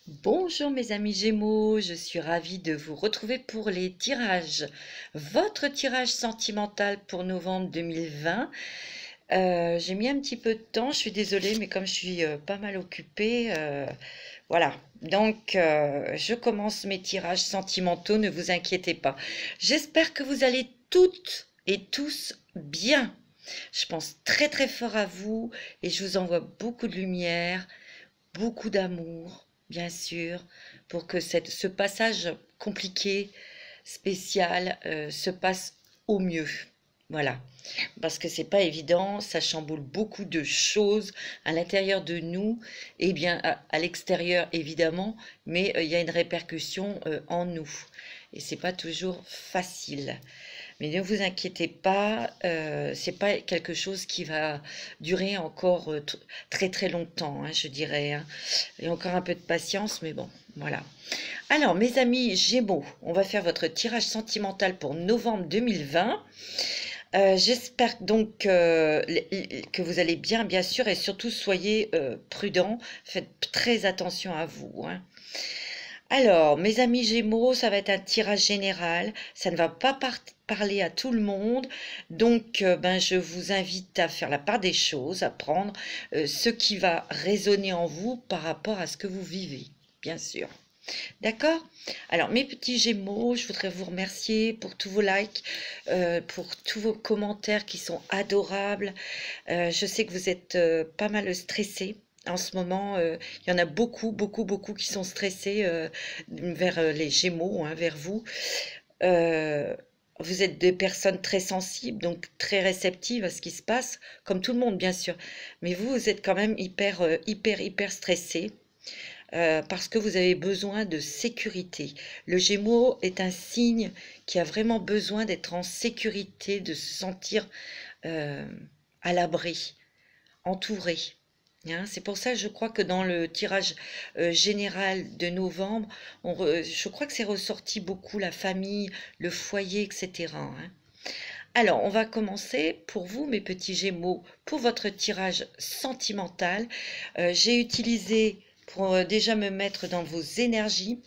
Bonjour mes amis Gémeaux, je suis ravie de vous retrouver pour les tirages. Votre tirage sentimental pour novembre 2020. J'ai mis un petit peu de temps, je suis désolée, mais comme je suis pas mal occupée, voilà. Donc, je commence mes tirages sentimentaux, ne vous inquiétez pas. J'espère que vous allez toutes et tous bien. Je pense très très fort à vous et je vous envoie beaucoup de lumière, beaucoup d'amour, bien sûr, pour que ce passage compliqué, spécial, se passe au mieux. Voilà, parce que c'est pas évident, ça chamboule beaucoup de choses à l'intérieur de nous et bien à l'extérieur évidemment, mais il y a une répercussion en nous et c'est pas toujours facile. Mais ne vous inquiétez pas, c'est pas quelque chose qui va durer encore très très longtemps, hein, je dirais, hein. Et encore un peu de patience, mais bon, voilà. Alors, mes amis Gémeaux, on va faire votre tirage sentimental pour novembre 2020. J'espère donc que vous allez bien, bien sûr, et surtout soyez prudents. Faites très attention à vous, hein. Alors, mes amis Gémeaux, ça va être un tirage général. Ça ne va pas parler à tout le monde. Donc, ben, je vous invite à faire la part des choses, à prendre ce qui va résonner en vous par rapport à ce que vous vivez, bien sûr. D'accord? Alors, mes petits Gémeaux, je voudrais vous remercier pour tous vos likes, pour tous vos commentaires qui sont adorables. Je sais que vous êtes pas mal stressés. En ce moment, il y en a beaucoup, beaucoup, beaucoup qui sont stressés vers les Gémeaux, hein, vers vous. Euh, Vous êtes des personnes très sensibles, donc très réceptives à ce qui se passe, comme tout le monde, bien sûr. Mais vous, vous êtes quand même hyper, hyper, hyper stressés parce que vous avez besoin de sécurité. Le Gémeaux est un signe qui a vraiment besoin d'être en sécurité, de se sentir euh, à l'abri, entouré, hein. C'est pour ça que je crois que dans le tirage général de novembre, je crois que c'est ressorti beaucoup la famille, le foyer, etc., hein. Alors, on va commencer pour vous, mes petits Gémeaux, pour votre tirage sentimental. J'ai utilisé, pour déjà me mettre dans vos énergies,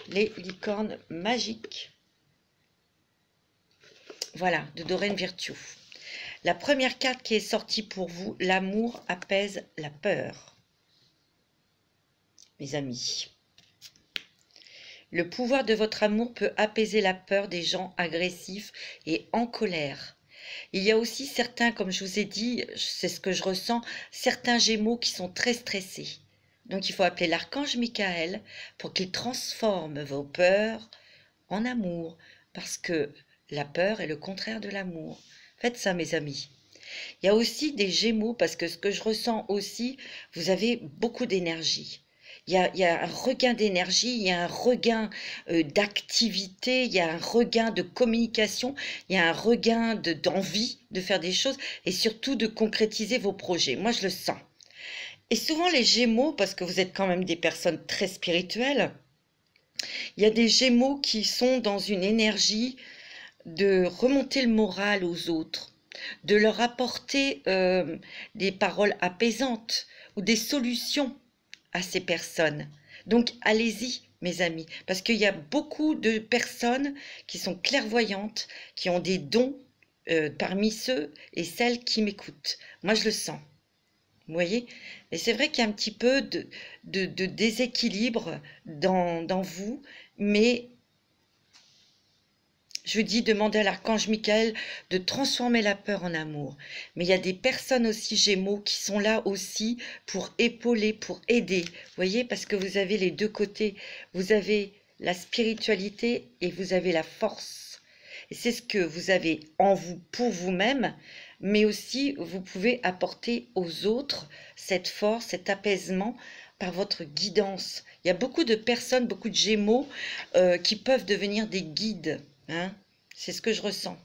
les licornes magiques. Voilà, de Doreen Virtue. La première carte qui est sortie pour vous, l'amour apaise la peur. Mes amis, le pouvoir de votre amour peut apaiser la peur des gens agressifs et en colère. Il y a aussi certains, comme je vous ai dit, c'est ce que je ressens, certains Gémeaux qui sont très stressés. Donc il faut appeler l'archange Michael pour qu'il transforme vos peurs en amour, parce que la peur est le contraire de l'amour. Faites ça, mes amis. Il y a aussi des Gémeaux, parce que ce que je ressens aussi, vous avez beaucoup d'énergie. Il y a un regain d'énergie, il y a un regain d'activité, il y a un regain de communication, il y a un regain d'envie de faire des choses et surtout de concrétiser vos projets. Moi, je le sens. Et souvent, les Gémeaux, parce que vous êtes quand même des personnes très spirituelles, il y a des Gémeaux qui sont dans une énergie de remonter le moral aux autres, de leur apporter des paroles apaisantes ou des solutions à ces personnes. Donc allez-y, mes amis, parce qu'il y a beaucoup de personnes qui sont clairvoyantes, qui ont des dons parmi ceux et celles qui m'écoutent. Moi, je le sens. Vous voyez? Et c'est vrai qu'il y a un petit peu de déséquilibre dans vous, mais je dis, demandez à l'archange Michael de transformer la peur en amour. Mais il y a des personnes aussi Gémeaux qui sont là aussi pour épauler, pour aider. Vous voyez, parce que vous avez les deux côtés. Vous avez la spiritualité et vous avez la force. Et c'est ce que vous avez en vous pour vous-même, mais aussi vous pouvez apporter aux autres cette force, cet apaisement par votre guidance. Il y a beaucoup de personnes, beaucoup de Gémeaux qui peuvent devenir des guides, hein. C'est ce que je ressens.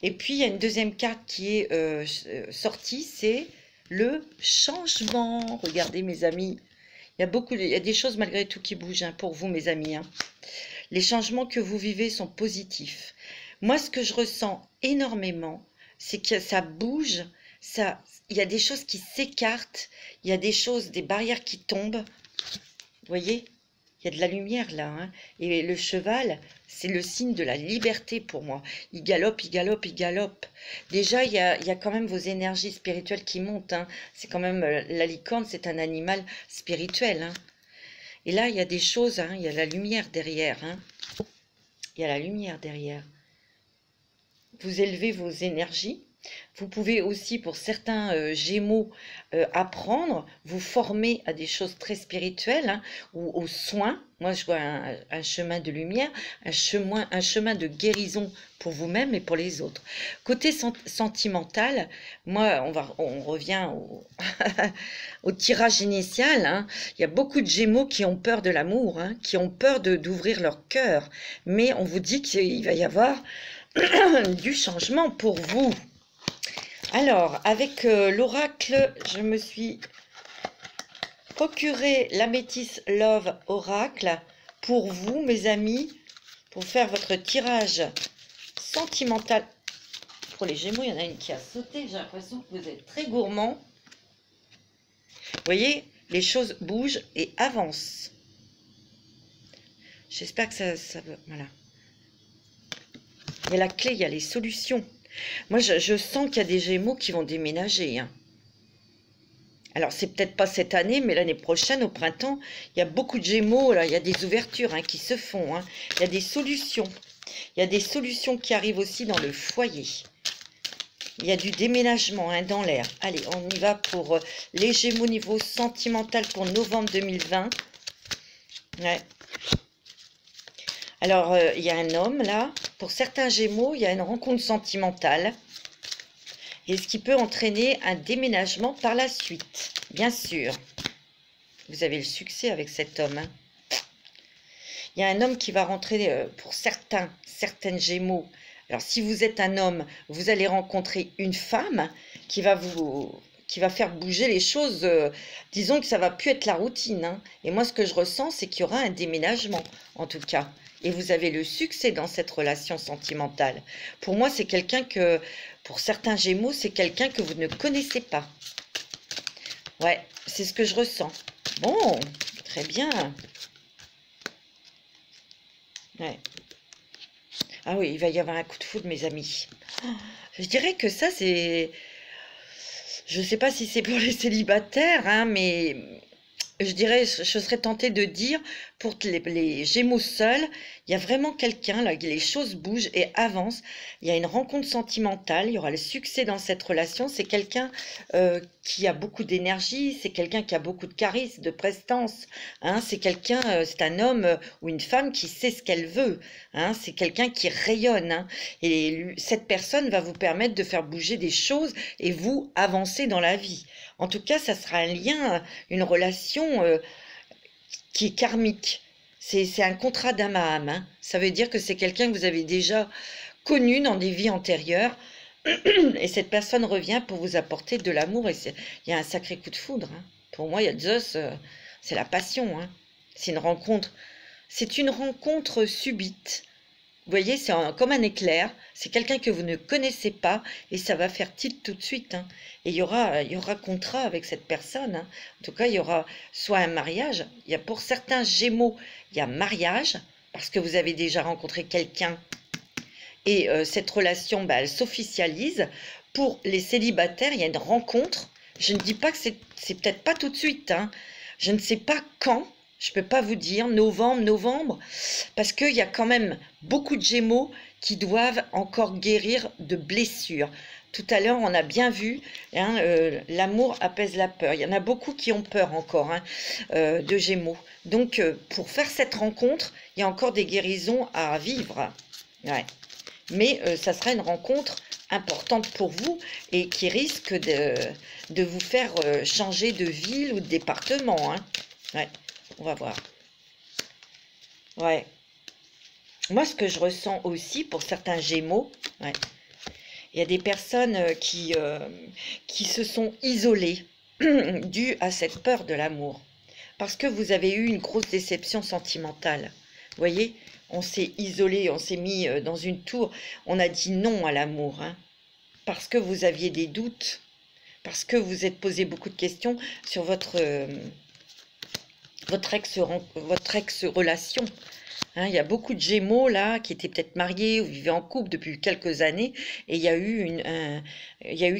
Et puis, il y a une deuxième carte qui est sortie, c'est le changement. Regardez, mes amis, il y a des choses malgré tout qui bougent, hein, pour vous, mes amis, hein. Les changements que vous vivez sont positifs. Moi, ce que je ressens énormément, c'est que ça bouge, il y a des choses qui s'écartent, il y a des choses, des barrières qui tombent. Vous voyez? Il y a de la lumière là, hein. Et le cheval, c'est le signe de la liberté pour moi. Il galope, il galope, il galope. Déjà, il y a quand même vos énergies spirituelles qui montent, hein. C'est quand même, la licorne, c'est un animal spirituel, hein. Et là, il y a des choses, hein. Il y a la lumière derrière, hein. Il y a la lumière derrière. Vous élevez vos énergies. Vous pouvez aussi, pour certains Gémeaux, apprendre, vous former à des choses très spirituelles, hein, ou aux soins. Moi, je vois un chemin de lumière, un chemin de guérison pour vous-même et pour les autres. Côté sentimental, moi, on revient au, au tirage initial, hein. Il y a beaucoup de Gémeaux qui ont peur de l'amour, hein, qui ont peur d'ouvrir leur cœur. Mais on vous dit qu'il va y avoir du changement pour vous. Alors, avec l'oracle, je me suis procuré l'améthyste Love Oracle pour vous, mes amis, pour faire votre tirage sentimental. Pour les Gémeaux, il y en a une qui a sauté. J'ai l'impression que vous êtes très gourmand. Vous voyez, les choses bougent et avancent. J'espère que ça va. Voilà. Il y a la clé, il y a les solutions. Moi, je sens qu'il y a des Gémeaux qui vont déménager, hein. Alors, c'est peut-être pas cette année, mais l'année prochaine, au printemps, il y a beaucoup de Gémeaux, là, il y a des ouvertures, hein, qui se font, hein. Il y a des solutions. Il y a des solutions qui arrivent aussi dans le foyer. Il y a du déménagement, hein, dans l'air. Allez, on y va pour les Gémeaux niveau sentimental pour novembre 2020. Ouais. Alors, il y a un homme, là. Pour certains Gémeaux, il y a une rencontre sentimentale. Et ce qui peut entraîner un déménagement par la suite. Bien sûr. Vous avez le succès avec cet homme, hein. Il y a un homme qui va rentrer, pour certaines Gémeaux. Alors, si vous êtes un homme, vous allez rencontrer une femme qui va faire bouger les choses. Disons que ça va plus être la routine, hein. Et moi, ce que je ressens, c'est qu'il y aura un déménagement, en tout cas. Et vous avez le succès dans cette relation sentimentale. Pour moi, c'est quelqu'un que, pour certains Gémeaux, c'est quelqu'un que vous ne connaissez pas. Ouais, c'est ce que je ressens. Bon, très bien. Ouais. Ah oui, il va y avoir un coup de foudre, mes amis. Je dirais que ça, c'est... Je ne sais pas si c'est pour les célibataires, hein, mais je dirais, je serais tentée de dire, pour les Gémeaux seuls, il y a vraiment quelqu'un, là, les choses bougent et avancent. Il y a une rencontre sentimentale, il y aura le succès dans cette relation. C'est quelqu'un qui a beaucoup d'énergie, c'est quelqu'un qui a beaucoup de charisme, de prestance, hein. C'est quelqu'un, c'est un homme ou une femme qui sait ce qu'elle veut, hein. C'est quelqu'un qui rayonne, hein. Et cette personne va vous permettre de faire bouger des choses et vous avancer dans la vie. En tout cas, ça sera un lien, une relation qui est karmique. C'est un contrat d'âme à âme, hein. Ça veut dire que c'est quelqu'un que vous avez déjà connu dans des vies antérieures. Et cette personne revient pour vous apporter de l'amour. Et il y a un sacré coup de foudre, hein. Pour moi, il y a Zeus, c'est la passion, hein. C'est une rencontre. C'est une rencontre subite. Vous voyez, c'est comme un éclair. C'est quelqu'un que vous ne connaissez pas et ça va faire tilt tout de suite, hein. Et il y aura contrat avec cette personne, hein. En tout cas, il y aura soit un mariage. Il y a pour certains Gémeaux, il y a mariage parce que vous avez déjà rencontré quelqu'un et cette relation, bah, elle s'officialise. Pour les célibataires, il y a une rencontre. Je ne dis pas que c'est peut-être pas tout de suite, hein. Je ne sais pas quand. Je ne peux pas vous dire, novembre, parce qu'il y a quand même beaucoup de Gémeaux qui doivent encore guérir de blessures. Tout à l'heure, on a bien vu, hein, l'amour apaise la peur. Il y en a beaucoup qui ont peur encore, hein, de Gémeaux. Donc, pour faire cette rencontre, il y a encore des guérisons à vivre. Ouais. Mais ça sera une rencontre importante pour vous et qui risque de vous faire changer de ville ou de département, hein. Ouais. On va voir. Ouais. Moi, ce que je ressens aussi pour certains Gémeaux, ouais, il y a des personnes qui se sont isolées dû à cette peur de l'amour. Parce que vous avez eu une grosse déception sentimentale. Vous voyez, on s'est isolé, on s'est mis dans une tour. On a dit non à l'amour, hein, parce que vous aviez des doutes, parce que vous êtes posé beaucoup de questions sur votre votre ex-relation. Hein, il y a beaucoup de Gémeaux là qui étaient peut-être mariés ou vivaient en couple depuis quelques années et il y a eu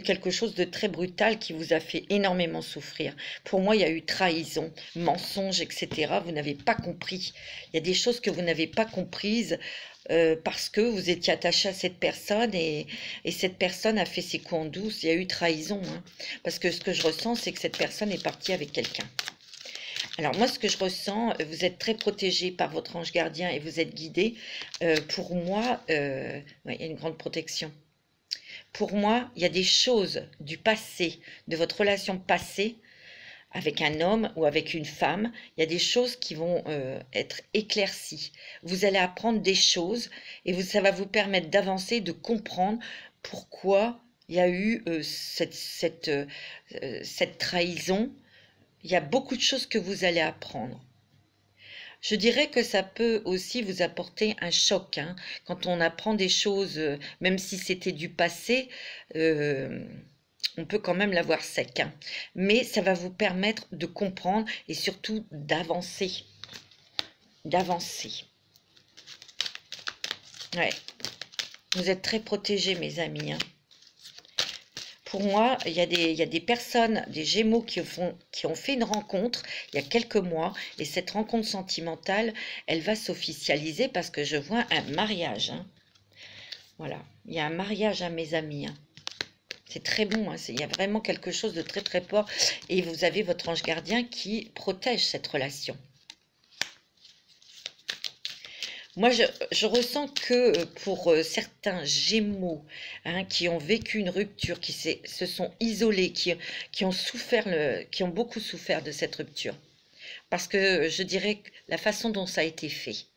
quelque chose de très brutal qui vous a fait énormément souffrir. Pour moi, il y a eu trahison, mensonge, etc. Vous n'avez pas compris. Il y a des choses que vous n'avez pas comprises parce que vous étiez attaché à cette personne et cette personne a fait ses coups en douce. Il y a eu trahison. Hein, parce que ce que je ressens, c'est que cette personne est partie avec quelqu'un. Alors moi, ce que je ressens, vous êtes très protégé par votre ange gardien et vous êtes guidé. Pour moi, ouais, il y a une grande protection. Pour moi, il y a des choses du passé, de votre relation passée, avec un homme ou avec une femme, il y a des choses qui vont être éclaircies. Vous allez apprendre des choses et ça va vous permettre d'avancer, de comprendre pourquoi il y a eu cette trahison. Il y a beaucoup de choses que vous allez apprendre. Je dirais que ça peut aussi vous apporter un choc, hein, quand on apprend des choses, même si c'était du passé, on peut quand même l'avoir sec. Hein. Mais ça va vous permettre de comprendre et surtout d'avancer. D'avancer. Ouais. Vous êtes très protégés, mes amis. Hein. Pour moi, il y a des personnes, des Gémeaux qui ont fait une rencontre il y a quelques mois. Et cette rencontre sentimentale, elle va s'officialiser parce que je vois un mariage. Hein. Voilà, il y a un mariage à mes amis. Hein. C'est très bon, hein. Il y a vraiment quelque chose de très très fort. Et vous avez votre ange gardien qui protège cette relation. Moi, je ressens que pour certains Gémeaux, hein, qui ont vécu une rupture, qui se sont isolés, qui ont beaucoup souffert de cette rupture. Parce que je dirais que la façon dont ça a été fait,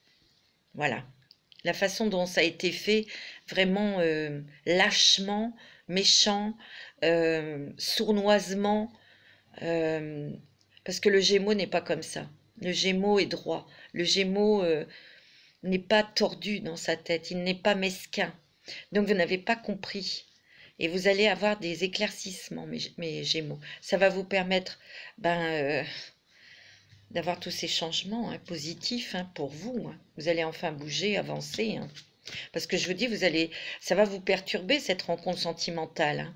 voilà, la façon dont ça a été fait, vraiment lâchement, méchant, sournoisement, parce que le Gémeaux n'est pas comme ça. Le Gémeaux est droit. Le Gémeaux n'est pas tordu dans sa tête, il n'est pas mesquin. Donc vous n'avez pas compris. Et vous allez avoir des éclaircissements, mes Gémeaux. Ça va vous permettre d'avoir tous ces changements, hein, positifs, hein, pour vous. Hein. Vous allez enfin bouger, avancer. Hein. Parce que je vous dis, ça va vous perturber cette rencontre sentimentale. Hein.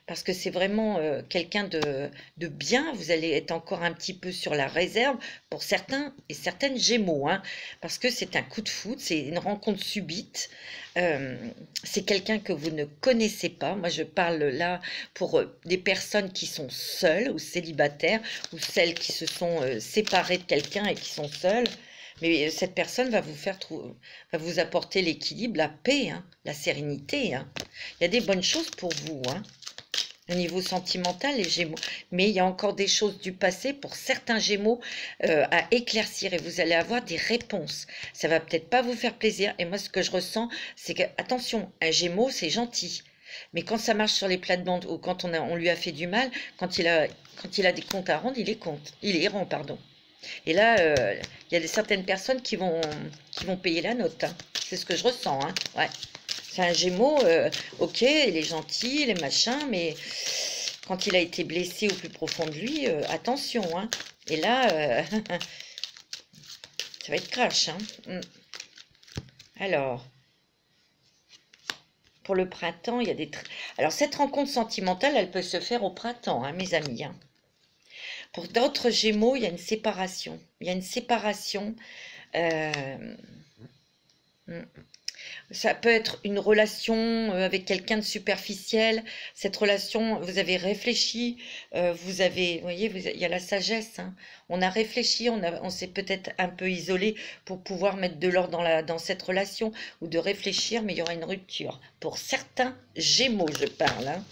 Parce que c'est vraiment quelqu'un de bien. Vous allez être encore un petit peu sur la réserve pour certains et certaines Gémeaux. Hein, parce que c'est un coup de foudre, c'est une rencontre subite. C'est quelqu'un que vous ne connaissez pas. Moi, je parle là pour des personnes qui sont seules ou célibataires ou celles qui se sont séparées de quelqu'un et qui sont seules. Mais cette personne va va vous apporter l'équilibre, la paix, hein, la sérénité. Hein. Il y a des bonnes choses pour vous, hein. Au niveau sentimental, les Gémeaux. Mais il y a encore des choses du passé pour certains Gémeaux à éclaircir et vous allez avoir des réponses. Ça va peut-être pas vous faire plaisir. Et moi, ce que je ressens, c'est que, attention, un Gémeaux, c'est gentil. Mais quand ça marche sur les plates-bandes ou quand on lui a fait du mal, quand il a des comptes à rendre, il est rond, pardon. Et là, il y a certaines personnes qui vont payer la note. Hein. C'est ce que je ressens. Hein. Ouais. C'est un Gémeaux, ok, il est gentil, il est machin, mais quand il a été blessé au plus profond de lui, attention. Hein. Et là, ça va être crash. Hein. Alors, pour le printemps, il y a des... Alors, cette rencontre sentimentale, elle peut se faire au printemps, hein, mes amis. Hein. Pour d'autres Gémeaux, il y a une séparation. Il y a une séparation... Ça peut être une relation avec quelqu'un de superficiel. Cette relation, vous avez réfléchi, vous voyez, il y a la sagesse. Hein. On a réfléchi, on s'est peut-être un peu isolé pour pouvoir mettre de l'ordre dans cette relation ou de réfléchir, mais il y aura une rupture. Pour certains Gémeaux, je parle. Hein.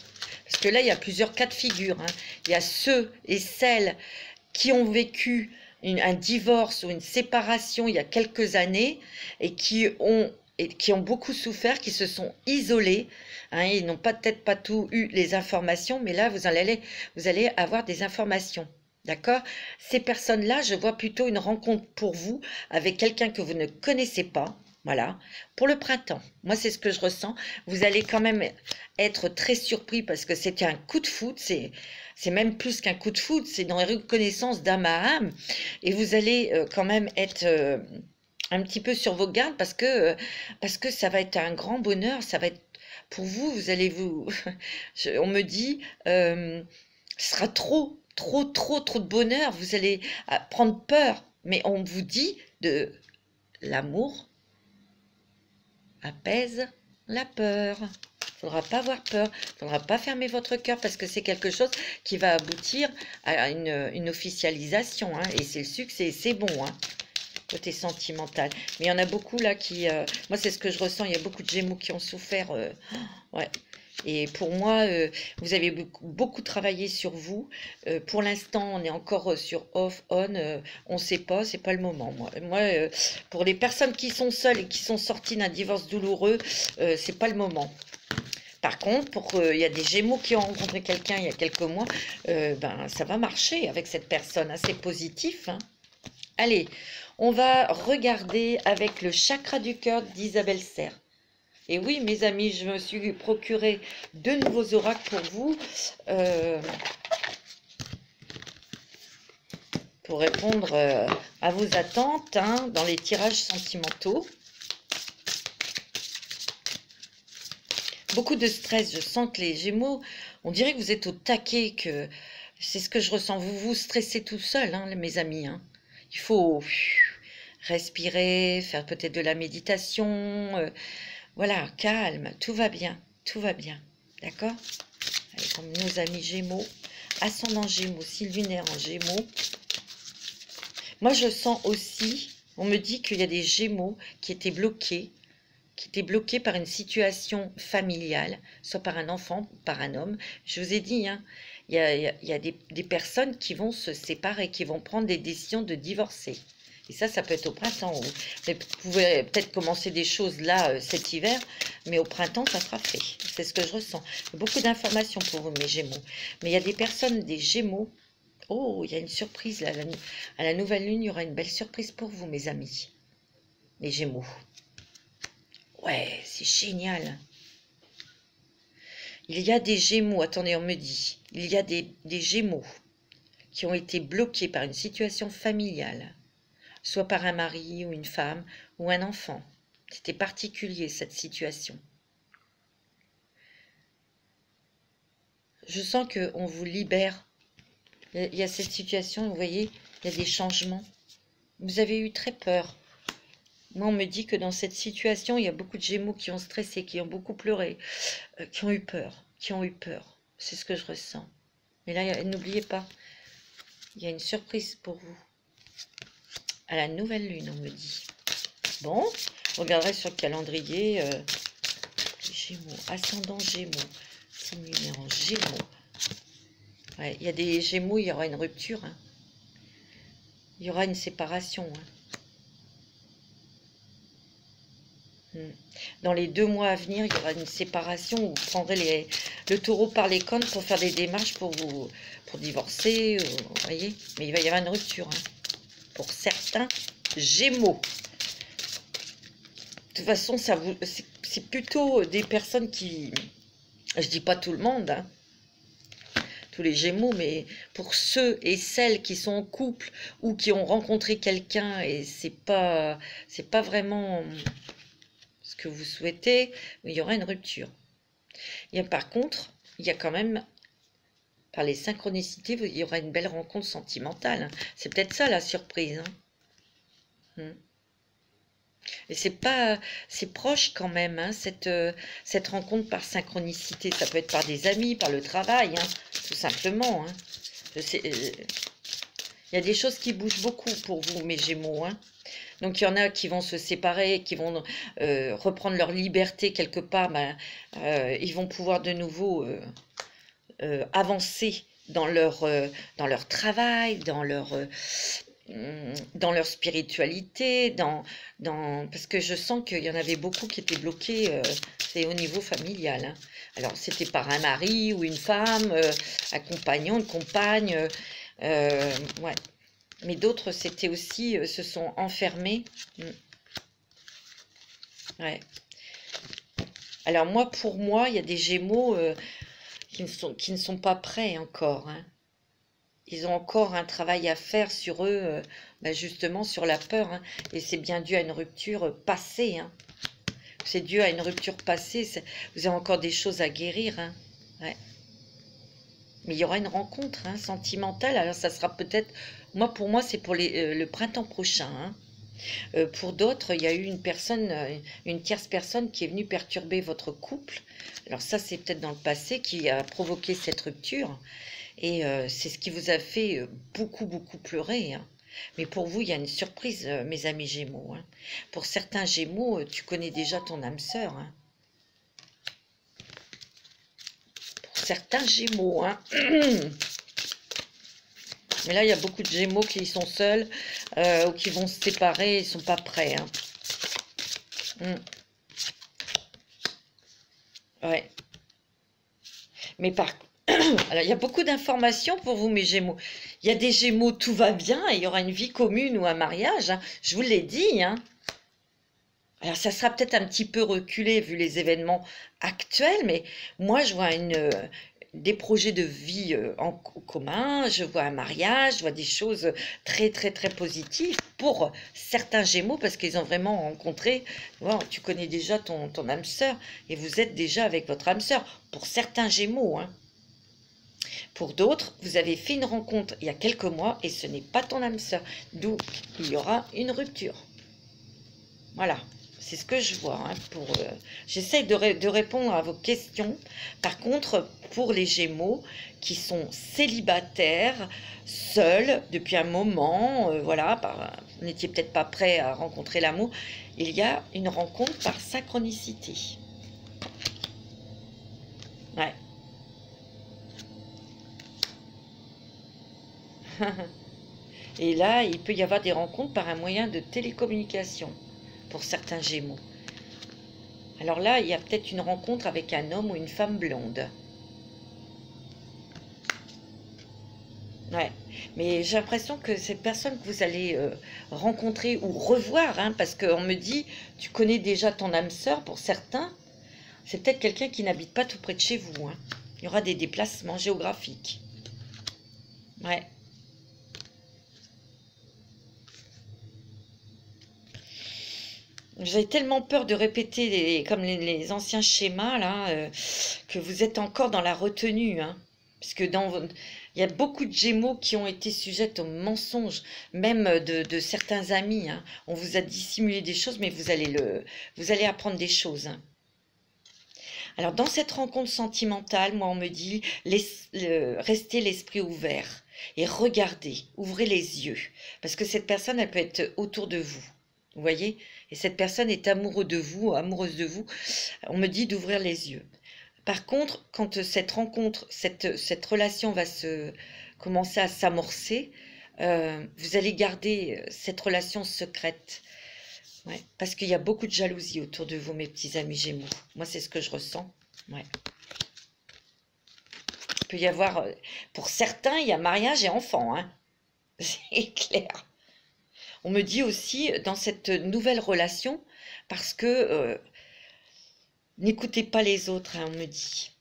Parce que là, il y a plusieurs cas de figure. Hein. Il y a ceux et celles qui ont vécu un divorce ou une séparation il y a quelques années et qui ont beaucoup souffert, qui se sont isolés. Hein, ils n'ont peut-être pas tout eu les informations, mais là, vous allez avoir des informations. D'accord? Ces personnes-là, je vois plutôt une rencontre pour vous avec quelqu'un que vous ne connaissez pas. Voilà, pour le printemps, moi c'est ce que je ressens. Vous allez quand même être très surpris parce que c'était un coup de foudre, c'est même plus qu'un coup de foudre, c'est dans les reconnaissances d'âme à âme. Et vous allez quand même être un petit peu sur vos gardes parce que ça va être un grand bonheur, ça va être pour vous, vous allez vous... on me dit, ce sera trop de bonheur, vous allez prendre peur, mais on vous dit de l'amour apaise la peur. Il ne faudra pas avoir peur, il ne faudra pas fermer votre cœur parce que c'est quelque chose qui va aboutir à une officialisation. Hein, et c'est le succès, c'est bon, hein, côté sentimental. Mais il y en a beaucoup là qui... moi, c'est ce que je ressens, il y a beaucoup de Gémeaux qui ont souffert. Ouais. Et pour moi, vous avez beaucoup travaillé sur vous. Pour l'instant, on est encore sur off, on. On ne sait pas, c'est pas le moment. Moi, pour les personnes qui sont seules et qui sont sorties d'un divorce douloureux, c'est pas le moment. Par contre, il y a des Gémeaux qui ont rencontré quelqu'un il y a quelques mois, ben ça va marcher avec cette personne. Hein, c'est positif. Hein. Allez, on va regarder avec le chakra du cœur d'Isabelle Serre. Et oui, mes amis, je me suis procuré de nouveaux oracles pour vous, pour répondre à vos attentes hein, dans les tirages sentimentaux. Beaucoup de stress, je sens que les Gémeaux, on dirait que vous êtes au taquet, que c'est ce que je ressens. Vous vous stressez tout seul, hein, mes amis. Hein. Il faut respirer, faire peut-être de la méditation. Voilà, calme, tout va bien, d'accord? Allez, comme nos amis Gémeaux, ascendant Gémeaux, signe lunaire en Gémeaux. Moi, je sens aussi, on me dit qu'il y a des Gémeaux qui étaient bloqués par une situation familiale, soit par un enfant, par un homme. Je vous ai dit, hein, il y a des personnes qui vont se séparer, qui vont prendre des décisions de divorcer. Et ça peut être au printemps. Vous pouvez peut-être commencer des choses là cet hiver, mais au printemps, ça sera fait. C'est ce que je ressens. Beaucoup d'informations pour vous, mes Gémeaux. Mais il y a des personnes, des Gémeaux. Oh, il y a une surprise là. À la nouvelle lune, il y aura une belle surprise pour vous, mes amis. Les Gémeaux. Ouais, c'est génial. Il y a des Gémeaux. Attendez, on me dit. Il y a des Gémeaux qui ont été bloqués par une situation familiale. Soit par un mari ou une femme ou un enfant. C'était particulier cette situation. Je sens qu'on vous libère. Il y a cette situation, vous voyez, il y a des changements. Vous avez eu très peur. Moi, on me dit que dans cette situation, il y a beaucoup de Gémeaux qui ont stressé, qui ont beaucoup pleuré, qui ont eu peur, C'est ce que je ressens. Mais là, n'oubliez pas, il y a une surprise pour vous. À la nouvelle lune, on me dit. Bon, je regarderai sur le calendrier. Gémeaux, ascendant Gémeaux, signe lunaire en Gémeaux. Ouais, il y a des Gémeaux, il y aura une rupture. Hein. Il y aura une séparation. Hein. Dans les 2 mois à venir, il y aura une séparation où vous prendrez le taureau par les cornes pour faire des démarches pour divorcer. Vous voyez, mais il va y avoir une rupture. Hein. Pour certains Gémeaux. De toute façon, c'est plutôt des personnes qui... Je dis pas tout le monde, hein, tous les Gémeaux, mais pour ceux et celles qui sont en couple ou qui ont rencontré quelqu'un et c'est pas vraiment ce que vous souhaitez, il y aura une rupture. Par contre, il y a quand même, par les synchronicités, il y aura une belle rencontre sentimentale. Hein. C'est peut-être ça la surprise. Hein. Et c'est proche quand même, hein, cette rencontre par synchronicité. Ça peut être par des amis, par le travail, hein, tout simplement. Hein. Il y a des choses qui bougent beaucoup pour vous, mes Gémeaux. Hein. Donc il y en a qui vont se séparer, qui vont reprendre leur liberté quelque part. Ben, ils vont pouvoir de nouveau avancer dans leur travail, dans leur spiritualité, parce que je sens qu'il y en avait beaucoup qui étaient bloqués, c'est au niveau familial. Hein. Alors, c'était par un mari ou une femme, un compagnon, une compagne, ouais. Mais d'autres, c'était aussi, se sont enfermés. Ouais. Alors moi, pour moi, il y a des Gémeaux qui ne sont pas prêts encore, hein. Ils ont encore un travail à faire sur eux, bah, justement sur la peur, hein. Et c'est bien dû à une rupture passée, hein. C'est dû à une rupture passée. Vous avez encore des choses à guérir, hein. Ouais. Mais il y aura une rencontre, hein, sentimentale. Alors ça sera peut-être, moi pour moi c'est pour le printemps prochain, hein. Pour d'autres, il y a eu une personne, une tierce personne qui est venue perturber votre couple. Alors ça c'est peut-être dans le passé qui a provoqué cette rupture. Et c'est ce qui vous a fait beaucoup, beaucoup pleurer, hein. Mais pour vous, il y a une surprise, mes amis Gémeaux, hein. Pour certains Gémeaux, tu connais déjà ton âme sœur, hein. Pour certains Gémeaux, hein. Mais là, il y a beaucoup de Gémeaux qui sont seuls ou qui vont se séparer, ils ne sont pas prêts, hein. Ouais. Mais par alors, il y a beaucoup d'informations pour vous, mes Gémeaux. Il y a des Gémeaux, tout va bien, et il y aura une vie commune ou un mariage, hein. Je vous l'ai dit, hein. Alors, ça sera peut-être un petit peu reculé vu les événements actuels, mais moi, je vois des projets de vie en commun, je vois un mariage, je vois des choses très, très, très positives pour certains Gémeaux, parce qu'ils ont vraiment rencontré, bon, tu connais déjà ton âme sœur, et vous êtes déjà avec votre âme sœur, pour certains Gémeaux, hein. Pour d'autres, vous avez fait une rencontre il y a quelques mois et ce n'est pas ton âme sœur. D'où il y aura une rupture. Voilà, c'est ce que je vois, hein, j'essaie de répondre à vos questions. Par contre, pour les Gémeaux qui sont célibataires, seuls depuis un moment, voilà, vous n'étiez peut-être pas prêt à rencontrer l'amour, il y a une rencontre par synchronicité. Ouais. Et là, il peut y avoir des rencontres par un moyen de télécommunication pour certains Gémeaux. Alors là, il y a peut-être une rencontre avec un homme ou une femme blonde. Ouais, mais j'ai l'impression que cette personne que vous allez rencontrer ou revoir, hein, parce qu'on me dit, tu connais déjà ton âme sœur pour certains, c'est peut-être quelqu'un qui n'habite pas tout près de chez vous, hein. Il y aura des déplacements géographiques. Ouais. J'avais tellement peur de répéter comme les anciens schémas, là, que vous êtes encore dans la retenue, hein. Parce que il y a beaucoup de Gémeaux qui ont été sujettes au mensonge, même de certains amis, hein. On vous a dissimulé des choses, mais vous allez apprendre des choses, hein. Alors, dans cette rencontre sentimentale, moi, on me dit, restez l'esprit ouvert et regardez, ouvrez les yeux. Parce que cette personne, elle peut être autour de vous. Vous voyez? Et cette personne est amoureuse de vous, amoureuse de vous. On me dit d'ouvrir les yeux. Par contre, quand cette rencontre, cette relation va commencer à s'amorcer, vous allez garder cette relation secrète. Ouais, parce qu'il y a beaucoup de jalousie autour de vous, mes petits amis Gémeaux. Moi, c'est ce que je ressens. Ouais. Il peut y avoir, pour certains, il y a mariage et enfant, hein. C'est clair. On me dit aussi, dans cette nouvelle relation, parce que n'écoutez pas les autres, hein, on me dit.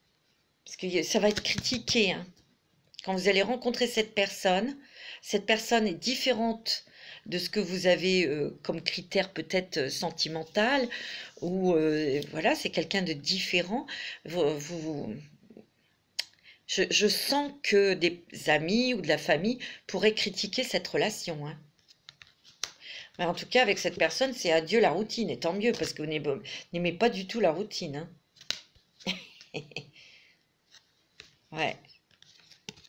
Parce que ça va être critiqué, hein. Quand vous allez rencontrer cette personne est différente de ce que vous avez comme critère peut-être sentimental, ou voilà, c'est quelqu'un de différent. Je sens que des amis ou de la famille pourraient critiquer cette relation, hein. Mais en tout cas, avec cette personne, c'est adieu la routine, et tant mieux, parce que vous n'aimez pas du tout la routine, hein. Ouais,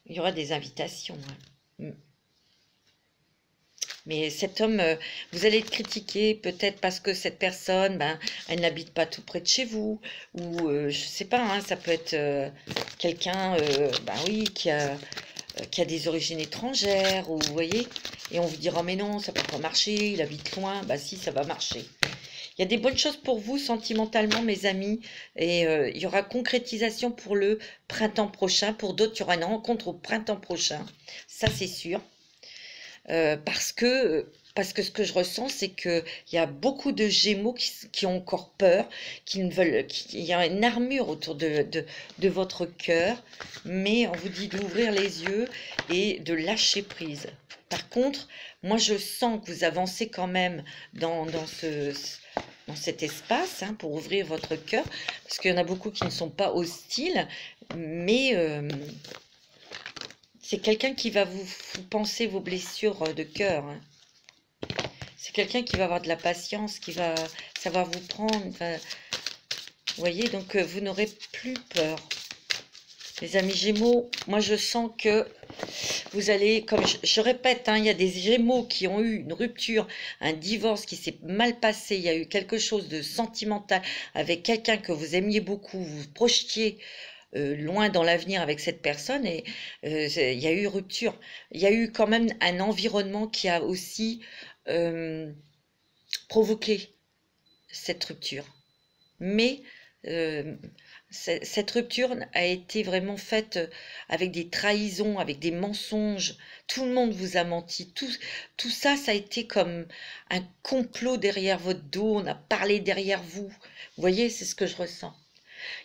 il y aura des invitations, hein. Mais cet homme, vous allez être critiqué peut-être parce que cette personne, ben, elle n'habite pas tout près de chez vous, ou je sais pas, hein, ça peut être quelqu'un, ben oui, qui a des origines étrangères, ou vous voyez, et on vous dira mais non, ça peut pas marcher, il habite loin, bah si, ça va marcher. Il y a des bonnes choses pour vous sentimentalement, mes amis, et il y aura concrétisation pour le printemps prochain. Pour d'autres, il y aura une rencontre au printemps prochain, ça c'est sûr. Parce que parce que ce que je ressens, c'est qu'il y a beaucoup de Gémeaux qui ont encore peur, qui ne veulent, il y a une armure autour de votre cœur, mais on vous dit d'ouvrir les yeux et de lâcher prise. Par contre, moi je sens que vous avancez quand même dans cet espace pour ouvrir votre cœur, parce qu'il y en a beaucoup qui ne sont pas hostiles, mais c'est quelqu'un qui va vous penser vos blessures de cœur. C'est quelqu'un qui va avoir de la patience, qui va savoir vous prendre. Vous voyez, donc vous n'aurez plus peur. Les amis Gémeaux, moi je sens que vous allez, comme je répète, il y a des Gémeaux qui ont eu une rupture, un divorce qui s'est mal passé, il y a eu quelque chose de sentimental avec quelqu'un que vous aimiez beaucoup, vous vous projetiez loin dans l'avenir avec cette personne et il y a eu rupture. Il y a eu quand même un environnement qui a aussi provoqué cette rupture. Mais cette rupture a été vraiment faite avec des trahisons, avec des mensonges. Tout le monde vous a menti. Tout ça, ça a été comme un complot derrière votre dos. On a parlé derrière vous. Vous voyez, c'est ce que je ressens.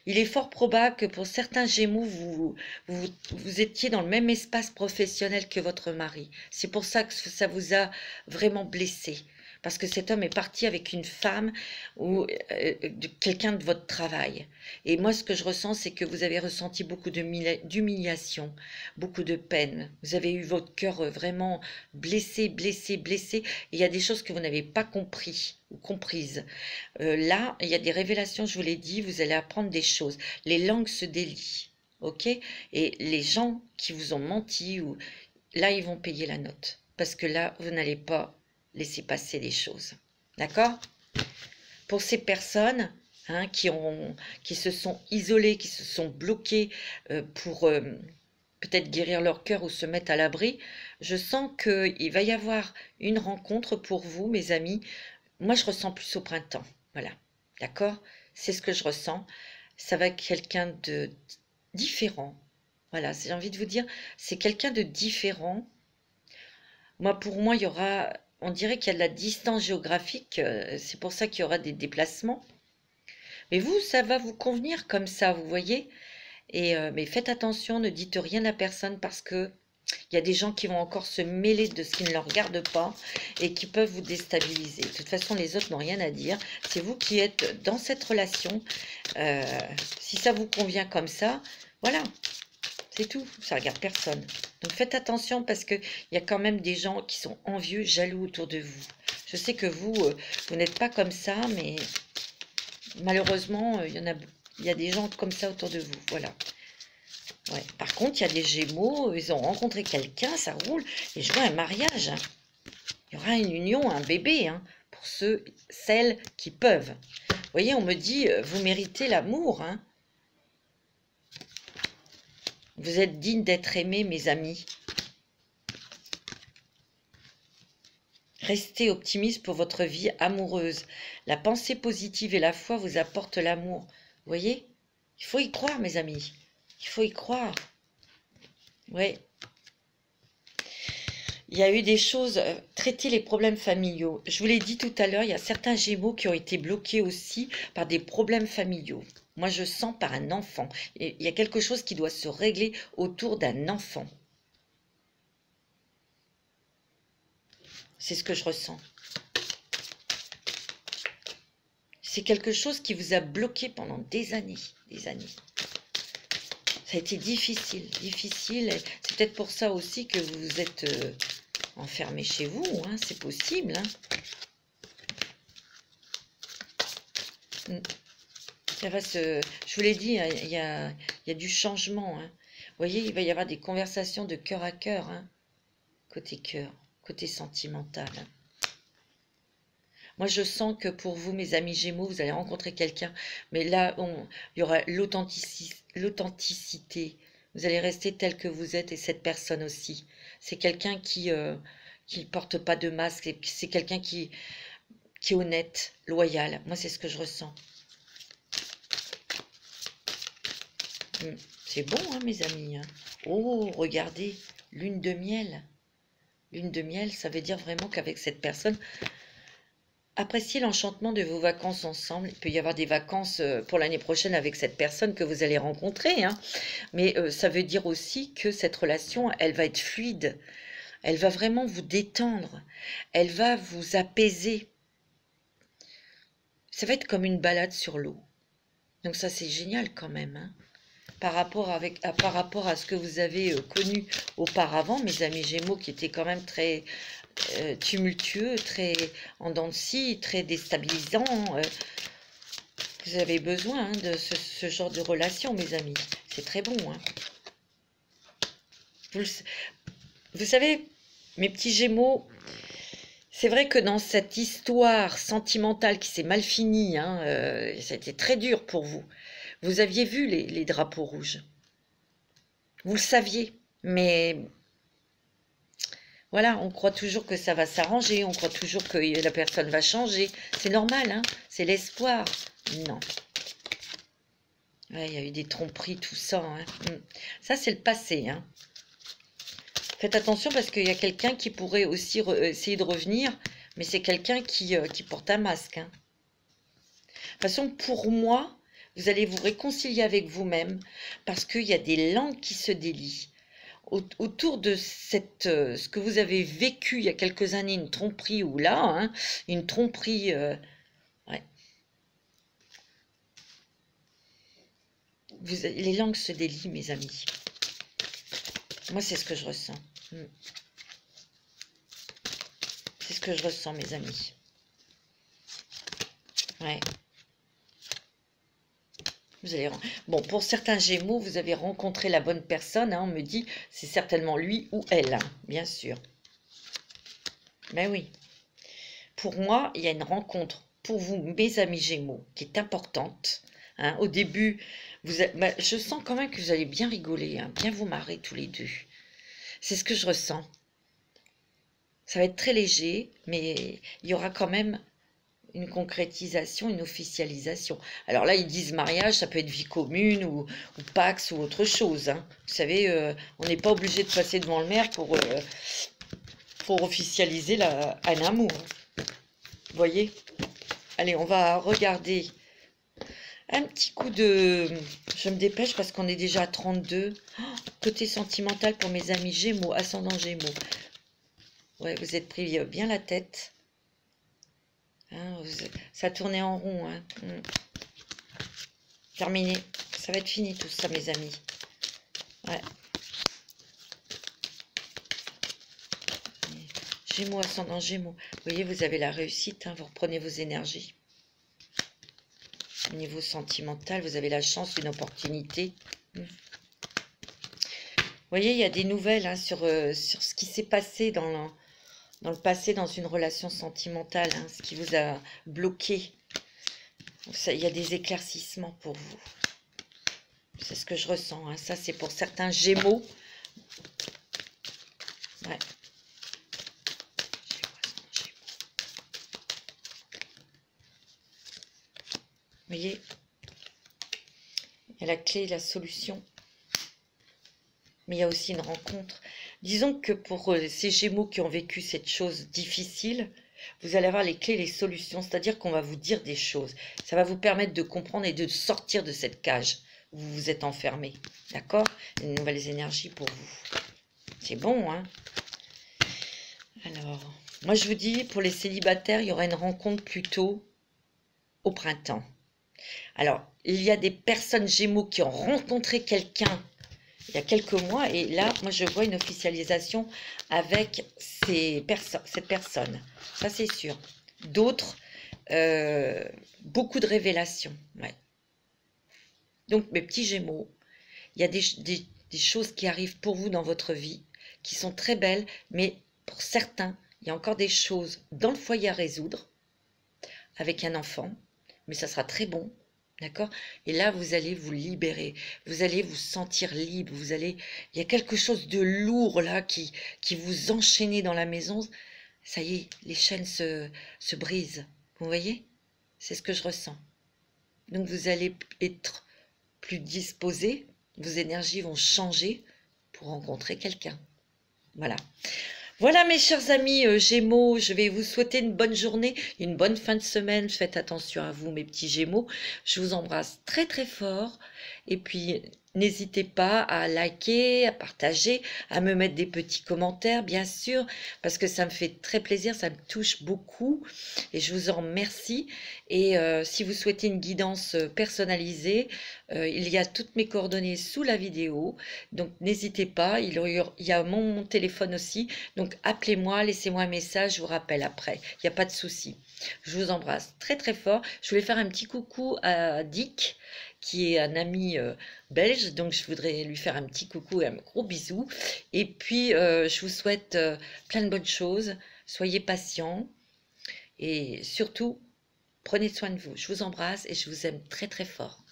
Il est fort probable que pour certains Gémeaux, vous étiez dans le même espace professionnel que votre mari. C'est pour ça que ça vous a vraiment blessé. Parce que cet homme est parti avec une femme ou quelqu'un de votre travail. Et moi, ce que je ressens, c'est que vous avez ressenti beaucoup d'humiliation, beaucoup de peine. Vous avez eu votre cœur vraiment blessé, blessé, blessé. Et il y a des choses que vous n'avez pas compris ou comprises. Là, il y a des révélations, je vous l'ai dit, vous allez apprendre des choses. Les langues se délient, ok? Et les gens qui vous ont menti, là, ils vont payer la note. Parce que là, vous n'allez pas laisser passer les choses. D'accord? Pour ces personnes qui se sont isolées, qui se sont bloquées pour peut-être guérir leur cœur ou se mettre à l'abri, je sens qu'il va y avoir une rencontre pour vous, mes amis. Moi, je ressens plus au printemps. Voilà. D'accord? C'est ce que je ressens. Ça va être quelqu'un de différent. Voilà, j'ai envie de vous dire, c'est quelqu'un de différent. Pour moi, il y aura, on dirait qu'il y a de la distance géographique, c'est pour ça qu'il y aura des déplacements. Mais vous, ça va vous convenir comme ça, vous voyez? Mais faites attention, ne dites rien à personne parce que il y a des gens qui vont encore se mêler de ce qui ne leur regarde pas et qui peuvent vous déstabiliser. De toute façon, les autres n'ont rien à dire. C'est vous qui êtes dans cette relation. Si ça vous convient comme ça, voilà, c'est tout. Ça ne regarde personne. Donc faites attention parce qu'il y a quand même des gens qui sont envieux, jaloux autour de vous. Je sais que vous n'êtes pas comme ça, mais malheureusement, il y a des gens comme ça autour de vous. Voilà. Ouais. Par contre, il y a des Gémeaux, ils ont rencontré quelqu'un, ça roule, et je vois un mariage. Il y aura une union, un bébé, pour celles qui peuvent. Vous voyez, on me dit, vous méritez l'amour. Vous êtes digne d'être aimé, mes amis. Restez optimiste pour votre vie amoureuse. La pensée positive et la foi vous apportent l'amour. Vous voyez, il faut y croire, mes amis. Il faut y croire. Oui. Il y a eu des choses, traiter les problèmes familiaux. Je vous l'ai dit tout à l'heure, il y a certains Gémeaux qui ont été bloqués aussi par des problèmes familiaux. Moi, je sens par un enfant. Et il y a quelque chose qui doit se régler autour d'un enfant. C'est ce que je ressens. C'est quelque chose qui vous a bloqué pendant des années, des années. Ça a été difficile, difficile. C'est peut-être pour ça aussi que vous vous êtes enfermé chez vous, c'est possible. Je vous l'ai dit, il y a du changement. Vous voyez, il va y avoir des conversations de cœur à cœur, côté cœur, côté sentimental. Moi, je sens que pour vous, mes amis Gémeaux, vous allez rencontrer quelqu'un, mais là, il y aura l'authenticité. Vous allez rester tel que vous êtes et cette personne aussi. C'est quelqu'un qui ne porte pas de masque, c'est quelqu'un qui est honnête, loyal. Moi, c'est ce que je ressens. C'est bon, mes amis. Oh, regardez, lune de miel. Lune de miel, ça veut dire vraiment qu'avec cette personne, appréciez l'enchantement de vos vacances ensemble. Il peut y avoir des vacances pour l'année prochaine avec cette personne que vous allez rencontrer, hein. Mais ça veut dire aussi que cette relation, elle va être fluide. Elle va vraiment vous détendre. Elle va vous apaiser. Ça va être comme une balade sur l'eau. Donc ça, c'est génial quand même, hein. Par rapport à ce que vous avez connu auparavant, mes amis Gémeaux, qui étaient quand même très tumultueux, très en dents de scie, très déstabilisants. Vous avez besoin hein, de ce genre de relation, mes amis. C'est très bon. Hein. Vous savez, mes petits Gémeaux, c'est vrai que dans cette histoire sentimentale qui s'est mal finie, hein, ça a été très dur pour vous. Vous aviez vu les drapeaux rouges. Vous le saviez, mais voilà, on croit toujours que ça va s'arranger, on croit toujours que la personne va changer. C'est normal, hein, c'est l'espoir. Non. Ouais, il y a eu des tromperies, tout ça. Hein. Ça, c'est le passé. Hein. Faites attention parce qu'il y a quelqu'un qui pourrait aussi essayer de revenir, mais c'est quelqu'un qui porte un masque. Hein. De toute façon, pour moi, vous allez vous réconcilier avec vous-même parce qu'il y a des langues qui se délient. Autour de ce que vous avez vécu il y a quelques années, une tromperie ou là, hein, une tromperie, ouais. Les langues se délient, mes amis. Moi, c'est ce que je ressens. C'est ce que je ressens, mes amis. Ouais. Vous allez... Bon, pour certains Gémeaux, vous avez rencontré la bonne personne. Hein, on me dit, c'est certainement lui ou elle, hein, bien sûr. Mais oui. Pour moi, il y a une rencontre pour vous, mes amis Gémeaux, qui est importante. Hein, au début, je sens quand même que vous allez bien rigoler, hein, bien vous marrer tous les deux. C'est ce que je ressens. Ça va être très léger, mais il y aura quand même une concrétisation, une officialisation. Alors là, ils disent mariage, ça peut être vie commune ou Pax ou autre chose. Hein. Vous savez, on n'est pas obligé de passer devant le maire pour officialiser un amour. Vous voyez? Allez, on va regarder un petit coup de... Je me dépêche parce qu'on est déjà à 32. Oh, côté sentimental pour mes amis Gémeaux, ascendant Gémeaux. Ouais, vous êtes pris bien la tête. Hein, ça tournait en rond. Hein. Terminé. Ça va être fini tout ça, mes amis. Ouais. Gémeaux, ascendant Gémeaux. Vous voyez, vous avez la réussite. Hein, vous reprenez vos énergies. Au niveau sentimental, vous avez la chance, une opportunité. Vous voyez, il y a des nouvelles hein, sur ce qui s'est passé dans le passé dans une relation sentimentale, hein, ce qui vous a bloqué. Il y a des éclaircissements pour vous. C'est ce que je ressens. Hein. Ça, c'est pour certains Gémeaux. Ouais. Vous voyez, il y a la clé, la solution. Mais il y a aussi une rencontre. Disons que pour ces Gémeaux qui ont vécu cette chose difficile, vous allez avoir les clés, les solutions. C'est-à-dire qu'on va vous dire des choses. Ça va vous permettre de comprendre et de sortir de cette cage où vous vous êtes enfermé. D'accord? Une nouvelle énergie pour vous. C'est bon, hein? Alors, moi je vous dis, pour les célibataires, il y aura une rencontre plutôt au printemps. Alors, il y a des personnes Gémeaux qui ont rencontré quelqu'un il y a quelques mois, et là, moi, je vois une officialisation avec cette personne. Ça, c'est sûr. D'autres, beaucoup de révélations. Ouais. Donc, mes petits Gémeaux, il y a des choses qui arrivent pour vous dans votre vie, qui sont très belles, mais pour certains, il y a encore des choses dans le foyer à résoudre, avec un enfant, mais ça sera très bon. D'accord? Et là, vous allez vous libérer. Vous allez vous sentir libre. Il y a quelque chose de lourd là qui vous enchaînez dans la maison. Ça y est, les chaînes se brisent. Vous voyez? C'est ce que je ressens. Donc, vous allez être plus disposé. Vos énergies vont changer pour rencontrer quelqu'un. Voilà. Voilà mes chers amis Gémeaux, je vais vous souhaiter une bonne journée, une bonne fin de semaine. Faites attention à vous mes petits Gémeaux. Je vous embrasse très très fort. Et puis n'hésitez pas à liker, à partager, à me mettre des petits commentaires bien sûr, parce que ça me fait très plaisir, ça me touche beaucoup et je vous en remercie. Et si vous souhaitez une guidance personnalisée, il y a toutes mes coordonnées sous la vidéo. Donc n'hésitez pas, il y a mon téléphone aussi. Donc appelez-moi, laissez-moi un message, je vous rappelle après. Il n'y a pas de souci. Je vous embrasse très très fort. Je voulais faire un petit coucou à Dick, qui est un ami belge. Donc je voudrais lui faire un petit coucou et un gros bisou. Et puis je vous souhaite plein de bonnes choses. Soyez patients et surtout, prenez soin de vous. Je vous embrasse et je vous aime très très fort.